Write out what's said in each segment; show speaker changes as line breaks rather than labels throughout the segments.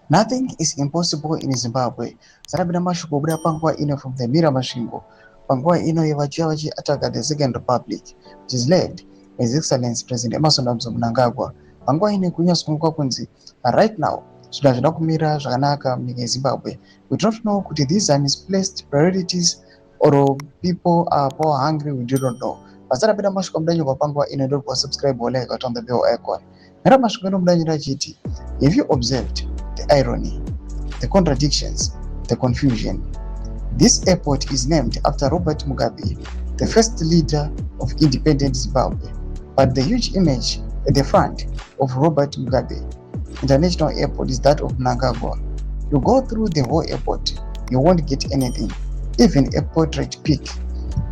Nothing is impossible in Zimbabwe. Sarabina mashuko buda panguwa ino from the Mira Mashingo. Panguwa ino yevachi ataka the Second Republic, which is led by His Excellency President Emerson Mnangagwa. Panguwa ino kunyasungwa kunzi right now zvida zvida kumira zvakanaka munyika yeZimbabwe. We don't know kuti these are misplaced priorities or people are power hungry, we don't know. Pasarabina mashuko mudanyo panguwa ino ndio subscribe or like on the bell icon. Mera mashuko ino mudanyo rachiti. If you observed the irony, the contradictions, the confusion. This airport is named after Robert Mugabe, the first leader of independent Zimbabwe, but the huge image at the front of Robert Mugabe International Airport is that of Mnangagwa. You go through the whole airport, you won't get anything, even a portrait pic,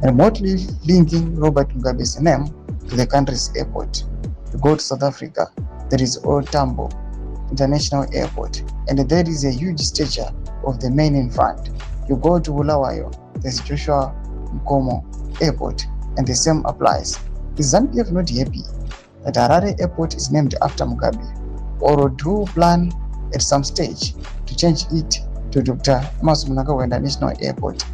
remotely linking Robert Mugabe's name to the country's airport. You go to South Africa, there is Old Tambo International Airport, and there is a huge statue of the man in front. You go to Bulawayo, there's Joshua Mkomo Airport, and the same applies. Is ZANU-PF not happy that Harare Airport is named after Mugabe, or do plan at some stage to change it to Dr. Emerson Mnangagwa International Airport?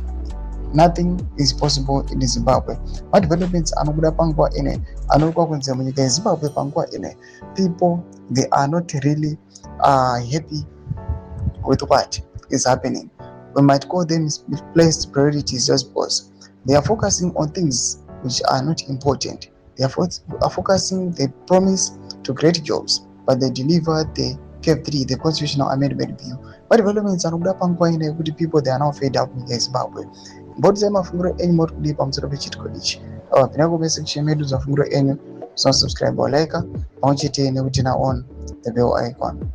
Nothing is possible in Zimbabwe. What developments anokuda panguwa ine anokuwa kunze munyika yeZimbabwe panguwa ine, people they are not really happy with what is happening. We might call them misplaced priorities just because they are focusing on things which are not important. They are focusing the promise to create jobs, but they deliver the KF3, the constitutional amendment bill. What developments anokuda panguwa ine kuti people they are now fed up munyika yeZimbabwe. Mbodzi mafunguro enyu mori kudi pamusoro pechitiko ichi. Pinda kusection medu za funguro enyu, so subscribe or like, pamwe chete nekuti na on the bell icon.